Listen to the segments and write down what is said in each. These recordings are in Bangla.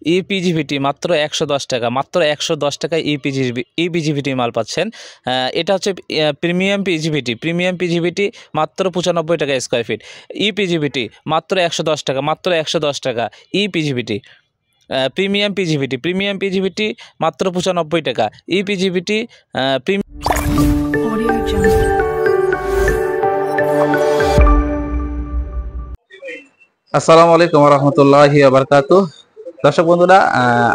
ইপিজিভিটি মাত্র 110 টাকা, মাত্র 110 টাকায় ইপিজিভিটি মাল পাচ্ছেন। এটা হচ্ছে প্রিমিয়াম পিজিভিটি মাত্র 95 টাকা স্কোয়ার ফিট। ইপিজিভিটি মাত্র 110 টাকা, মাত্র 110 টাকা ইপিজিভিটি। প্রিমিয়াম পিজিভিটি মাত্র 95 টাকা ইপিজিভিটি। আসসালামু আলাইকুম ওয়া রাহমাতুল্লাহি ওয়া বারাকাতুহু। দর্শক বন্ধুরা,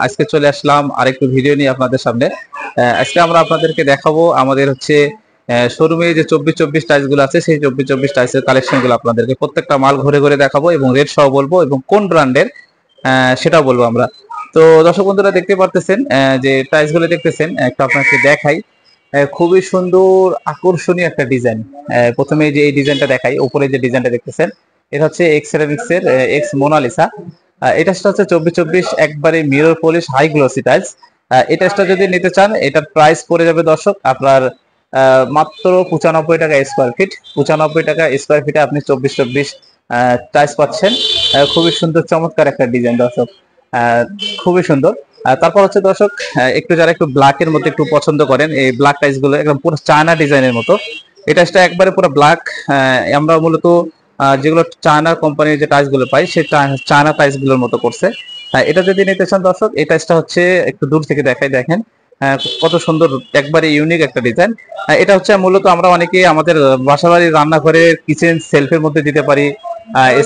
আজকে চলে আসলাম আরেকটু ভিডিও নিয়ে আপনাদের সামনে। আজকে আমরা আপনাদেরকে দেখাবো আমাদের হচ্ছে শোরুমে যে 24 টাইলস গুলো আছে, সেই 24 টাইলসের কালেকশন গুলো আপনাদেরকে প্রত্যেকটা মাল ঘুরে ঘুরে দেখাবো এবং রেট সহ বলবো এবং কোন ব্র্যান্ডের সেটাও বলবো আমরা। তো দর্শক বন্ধুরা দেখতে পারতেছেন যে টাইলস গুলো দেখতেছেন, একটা আপনাকে দেখাই। খুবই সুন্দর আকর্ষণীয় একটা ডিজাইন। প্রথমে যে এই ডিজাইনটা দেখাই, উপরে যে ডিজাইনটা দেখতেছেন এটা হচ্ছে এক্স সেরামিক্সের এক্স মোনালিসা। এটা হচ্ছে 24 একবারে mirror polish high glossy tiles. এটা যদি নিতে চান এটার প্রাইস পড়ে যাবে দর্শক আপনার মাত্র 95 টাকা স্কোয়ার ফিট। 95 টাকা স্কোয়ার ফিটে আপনি 24 টাইলস পাচ্ছেন। খুবই সুন্দর চমৎকার একটা ডিজাইন দর্শক, খুবই সুন্দর। তারপর হচ্ছে দর্শক একটু যারা একটু ব্ল্যাকের মধ্যে একটু পছন্দ করেন, এই ব্ল্যাক টাইলস গুলো একদম পুরো চায়না ডিজাইনের মতো। এটা একবারে পুরো ব্ল্যাক। আমরা মূলত যেগুলো চায়না কোম্পানির যে টাইলস গুলো পাই সেই চায়না টাইলস গুলোর মতো করছে। এটা যদি নিতে চান দর্শক, এই টাইলসটা হচ্ছে একটু দূর থেকে দেখাই, দেখেন কত সুন্দর, একবারে ইউনিক একটা ডিজাইন। এটা হচ্ছে মূলত আমরা অনেকে আমাদের বাসাবাড়ির রান্নাঘরের কিচেন সেলফের মধ্যে দিতে পারি,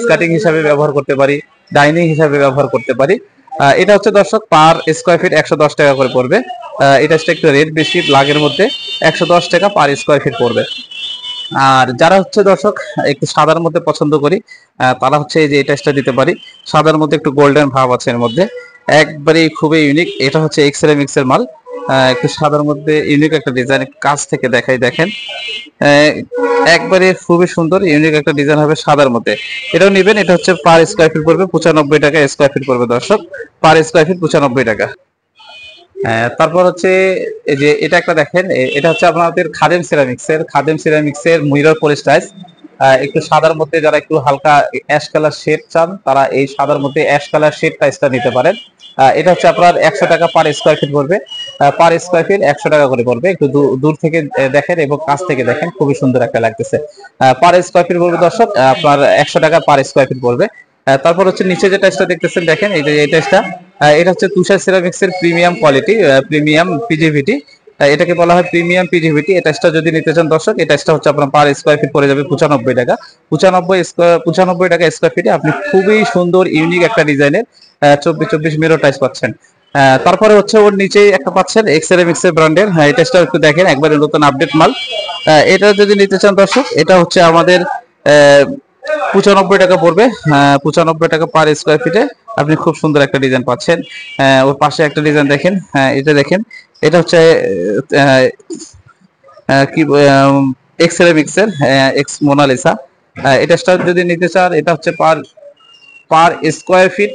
স্কার্টিং হিসাবে ব্যবহার করতে পারি, ডাইনিং হিসাবে ব্যবহার করতে পারি। এটা হচ্ছে দর্শক পার স্কোয়ার ফিট 110 টাকা করে পড়বে। এটা একটু রেট বেশি ব্ল্যাকের মধ্যে, 110 টাকা পার স্কোয়ার ফিট পড়বে। আর যারা হচ্ছে দর্শক একটু সাদার মধ্যে পছন্দ করি, তারা হচ্ছে এই যে এটা দিতে পারি। সাদার মধ্যে একটু গোল্ডেন ভাব আছে এর মধ্যে, একবারে খুবই ইউনিক। এটা হচ্ছে এক্স সেরামিক্সের মাল, একটু সাদার মধ্যে ইউনিক একটা ডিজাইন। কাছ থেকে দেখাই, দেখেন একবারে খুবই সুন্দর ইউনিক একটা ডিজাইন হবে সাদার মধ্যে। এটাও নেবেন। এটা হচ্ছে পার স্কোয়ার ফিট পড়বে 95 টাকা স্কোয়ার ফিট পড়বে দর্শক, পার স্কোয়ার ফিট 95 টাকা। তারপর হচ্ছে এই যে এটা একটা দেখেন, এটা হচ্ছে আপনাদের খাদেম সিরামিক্সের মিরর পলিশ টাইলস। একটু সাদার মধ্যে যারা একটু হালকা অ্যাশ কালার শেড চান, তারা এই সাদার মধ্যে অ্যাশ কালার শেড টাইলসটা নিতে পারেন। এটা হচ্ছে আপনার 100 টাকা পার স্কোয়ার ফিট পড়বে, পার স্কোয়ার ফিট 100 টাকা করে পড়বে। একটু দূর থেকে দেখেন এবং কাছ থেকে দেখেন, খুবই সুন্দর একটা লাগতেছে। পার স্কোয়ার ফিট পড়বে দর্শক আপনার 100 টাকা পার স্কোয়ার ফিট পড়বে। তারপর হচ্ছে নিচে যে টাইলসটা দেখতেছেন, দেখেন এই যে এই টাইলসটা, এটা হচ্ছে তুষার সিরামিক্সের প্রিমিয়াম কোয়ালিটি, প্রিমিয়াম পিজিভিটি। এটাকে বলা হয় প্রিমিয়াম পিজিভিটি। এটা যদি নিতে চান দর্শক, এটা হচ্ছে আপনার পার স্কোয়ার ফিট পড়ে যাবে 95 টাকা। 95 টাকা স্কোয়ার ফিটে আপনি খুবই সুন্দর ইউনিক একটা ডিজাইনের 24 মিরর টাইলস পাচ্ছেন। তারপরে হচ্ছে ওর নিচেই একটা পাচ্ছেন এক্স সেরামিক্সের ব্র্যান্ডের। এই টাইলসটা একটু দেখেন, একবারে নতুন আপডেট মাল। এটা যদি নিতে চান দর্শক, এটা হচ্ছে আমাদের 95 টাকা পড়বে। 95 টাকা পার স্কোয়ার ফিটে আপনি খুব সুন্দর একটা ডিজাইন পাচ্ছেন। ওর পাশে একটা ডিজাইন দেখেন, এটা দেখেন, এটা হচ্ছে কি এক্স সেরামিক্সের এক্স মোনালিসা। এটা যদি নিতে চান, এটা হচ্ছে পার স্কোয়ার ফিট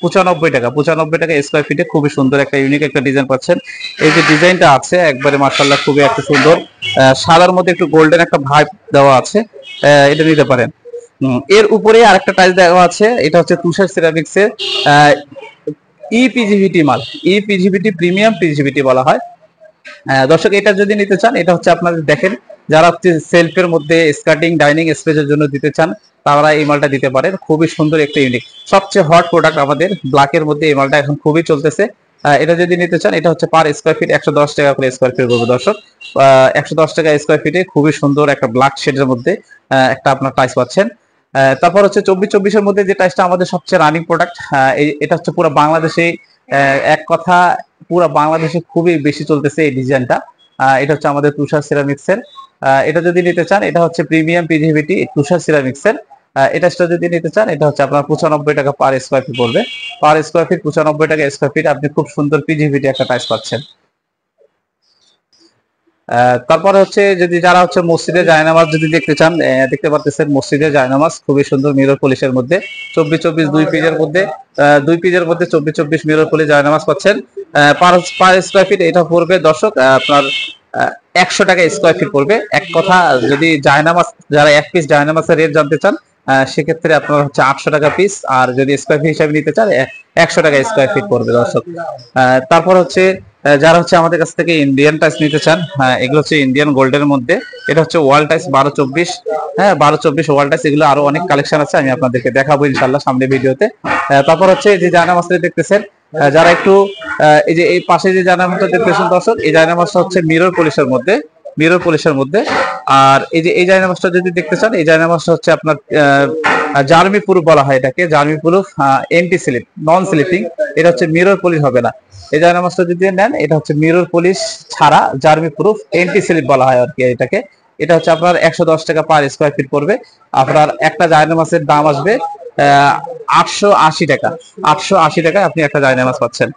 95 টাকা। 95 টাকা স্কোয়ার ফিটে খুবই সুন্দর একটা ইউনিক একটা ডিজাইন পাচ্ছেন। এই যে ডিজাইনটা আছে একবারে মাশাআল্লাহ খুবই একটা সুন্দর, সাদার মধ্যে একটু গোল্ডেন একটা ভাইব দেওয়া আছে, এটা নিতে পারেন। এর উপরে আরেকটা টাইলস দেওয়া আছে, এটা হচ্ছে তুষার সিরামিক্সের ইপিজিভিটি মাল। ইপিজিভিটি প্রিমিয়াম পিজিভিটি বলা হয় দর্শক। এটা যদি নিতে চান, এটা হচ্ছে আপনাদের দেখেন যারা হচ্ছে সেলফের মধ্যে স্কার্টিং ডাইনিং স্পেসের জন্য দিতে চান, তারা এই মালটা দিতে পারেন। খুবই সুন্দর একটা ইউনিক, সবচেয়ে হট প্রোডাক্ট আমাদের ব্ল্যাকের মধ্যে এই মালটা এখন খুবই চলতেছে। এটা যদি নিতে চান, এটা হচ্ছে পার স্কোয়ার ফিট 110 টাকা করে স্কোয়ার ফিট করবে দর্শক। 110 টাকা স্কোয়ার ফিটে খুবই সুন্দর একটা ব্ল্যাক শেডের মধ্যে একটা আপনার টাইলস পাচ্ছেন। তারপর হচ্ছে 24 মধ্যে যে টাইলসটা আমাদের সবচেয়ে রানিং প্রোডাক্ট, এটা হচ্ছে পুরো বাংলাদেশে এক কথা পুরো বাংলাদেশে খুবই বেশি চলতেছে এই ডিজাইনটা। এটা হচ্ছে আমাদের তুষার সিরামিক্সের। এটা যদি নিতে চান, এটা হচ্ছে প্রিমিয়াম পিজিভিটি তুষার সিরামিক্সের। এটা যদি নিতে চান, এটা হচ্ছে আপনার 95 টাকা পার স্কোয়ার ফিট পড়বে, পার স্কোয়ার ফিট 95 টাকা স্কোয়ার ফিট আপনি খুব সুন্দর পিজিভিটি একটা টাইলস পাচ্ছেন। তারপরে হচ্ছে যদি যারা হচ্ছে মসজিদে জায়নামাজ যদি দেখতে চান, দেখতে পারতেছেন মসজিদে জায়নামাজ খুবই সুন্দর মিরর পলিশের মধ্যে 24 দুই পিজের মধ্যে 24 মিরর পলিশ জায়নামাজ পাচ্ছেন পার স্কোয়ার ফিট। এটা পড়বে দর্শক আপনার 100 টাকা স্কোয়ার ফিট পড়বে। এক কথা যদি জায়নামাজ যারা এক পিস জায়নামাজের রেট জানতে চান, সেক্ষেত্রে আপনার হচ্ছে 800 টাকা পিস, আর যদি স্কোয়ার ফিট হিসাবে নিতে চান 100 টাকা স্কোয়ার ফিট পড়বে দর্শক। তারপর হচ্ছে যারা হচ্ছে আমাদের কাছ থেকে ইন্ডিয়ান টাইলস নিতে চান, এগুলো হচ্ছে ইন্ডিয়ান গোল্ডের মধ্যে, এটা হচ্ছে ওয়াল টাইলস 12-24, হ্যাঁ 12-24 ওয়াল টাইলস, এগুলো আরো অনেক কালেকশন আছে, আমি আপনাদেরকে দেখাবো ইনশাআল্লাহ সামনে ভিডিওতে। তারপর হচ্ছে যে জায়নামাজটা দেখতেছেন, যারা একটু এই যে এই পাশে যে জায়নামাজটা দেখতেছেন দর্শক, এই জায়নামাজটা হচ্ছে মিরর পলিশের মধ্যে, মিরর পলিশের মধ্যে। আর এই যে এই জায়নামাজটা যদি দেখতে চান, এই জায়নামাজটা হচ্ছে আপনার জার্মি প্রুফ বলা হয় এটাকে, জার্মি প্রুফ, এন্টি স্লিপ, নন স্লিপিং, এটা হচ্ছে মিরর পলিশ হবে না। এই জায়নামাজটা যদি নেন, এটা হচ্ছে মিরর পলিশ ছাড়া জার্মি প্রুফ এন্টি স্লিপ বলা হয় আর কি এটাকে। এটা হচ্ছে আপনার 110 টাকা পার স্কোয়ার ফিট পড়বে। আপনার একটা জায়নামাজের দাম আসবে 880 টাকা, 880 টাকায় আপনি একটা জায়নামাজ পাচ্ছেন।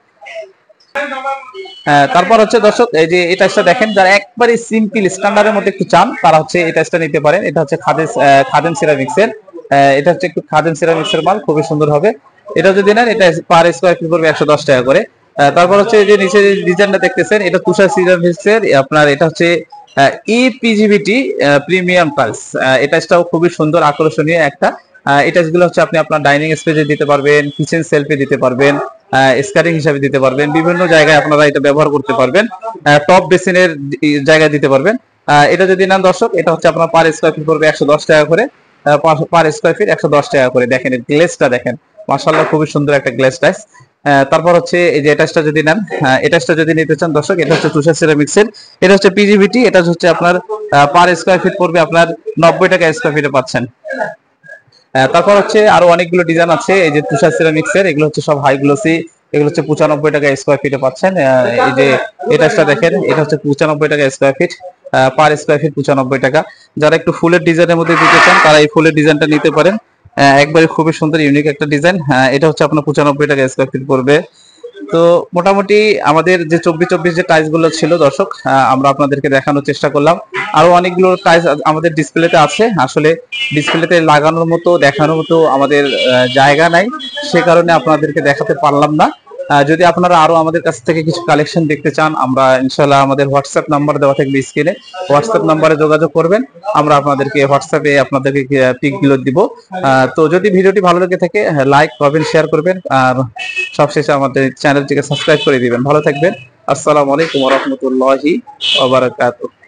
তারপর হচ্ছে দর্শক এই যে এই টাইসটা দেখেন, যারা একবারে সিম্পল স্ট্যান্ডার্ডের মধ্যে একটু চান, তারা হচ্ছে এই টাইসটা নিতে পারেন। এটা হচ্ছে খাদেম সিরামিক্সের, এটা হচ্ছে একটু খাদেম সিরামিক্সের মাল, খুবই সুন্দর হবে। এটা যদি নেন, এটা পার স্কোয়ার ফিট পড়বে 110 টাকা করে। তারপর হচ্ছে এই যে নিচে ডিজাইনটা দেখতেছেন, এটা তুষার সিরামিক্সের আপনার, এটা হচ্ছে ইপিজিবিটি প্রিমিয়াম টাইলস। এই টাইসটাও খুবই সুন্দর আকর্ষণীয় একটা। এই টাইলসগুলো হচ্ছে আপনি আপনার ডাইনিং স্পেসে দিতে পারবেন, কিচেন সেলফে দিতে পারবেন, স্কারিং হিসাবে দিতে পারবেন, বিভিন্ন জায়গায় আপনারা এটা ব্যবহার করতে পারবেন, টপ বেসিনের জায়গায় দিতে পারবেন। এটা যদি নেন দর্শক, এটা হচ্ছে আপনার পার স্কোয়ার ফিট পড়বে 110 টাকা করে, পার স্কোয়ার ফিট 110 টাকা করে। দেখেন এর গ্লেজটা দেখেন, মাশাআল্লাহ খুবই সুন্দর একটা গ্লেজ টাইস। তারপর হচ্ছে এই যে এটাসটা যদি নেন, এটাসটা যদি নিতে চান দর্শক, এটা হচ্ছে তুষার সিরামিক্সের, এটা হচ্ছে পিজিবিটি, এটা হচ্ছে আপনার পার স্কোয়ার ফিট পড়বে আপনার 90 টাকা স্কোয়ার ফিটে পাচ্ছেন। তারপর হচ্ছে আরো অনেকগুলো ডিজাইন আছে এই যে তুষার সিরামিক্সের, এগুলো হচ্ছে সব হাই গ্লোসি, এগুলো হচ্ছে 95 টাকা স্কোয়ার ফিটে পাচ্ছেন। এই যে এটাসটা দেখেন, এটা হচ্ছে 95 টাকা square feet, per square feet 95 টাকা। যারা একটু ফুলের ডিজাইনের মধ্যে দিতে চান, তারা এই ফুলের ডিজাইনটা নিতে পারেন, একবারে খুবই সুন্দর ইউনিক একটা ডিজাইন। এটা হচ্ছে আপনার 95 টাকা স্কোয়ার ফিট পড়বে। তো মোটামুটি আমাদের যে 24-24 যে টাইলস গুলো ছিল দর্শক, আমরা আপনাদেরকে দেখানোর চেষ্টা করলাম। আরো অনেকগুলো টাইলস আমাদের ডিসপ্লেতে আছে, আসলে ডিসপ্লেতে লাগানোর মতো দেখানোর মতো আমাদের জায়গা নাই, সে কারণে আপনাদেরকে দেখাতে পারলাম না। যদি আপনারা আরো আমাদের কাছ থেকে কিছু কালেকশন দেখতে চান, আমরা ইনশাআল্লাহ আমাদের হোয়াটসঅ্যাপ নাম্বার দেওয়া থাকবে স্ক্রিনে, হোয়াটসঅ্যাপ নাম্বারে যোগাযোগ করবেন, আমরা আপনাদেরকে হোয়াটসঅ্যাপে আপনাদেরকে পিকগুলো দিব। তো যদি ভিডিওটি ভালো লেগে থাকে, লাইক করবেন, শেয়ার করবেন, আর সবশেষে আমাদের চ্যানেলটিকে সাবস্ক্রাইব করে দিবেন। ভালো থাকবেন। আসসালামু আলাইকুম ওয়া রাহমাতুল্লাহি ওয়া বারাকাতুহু।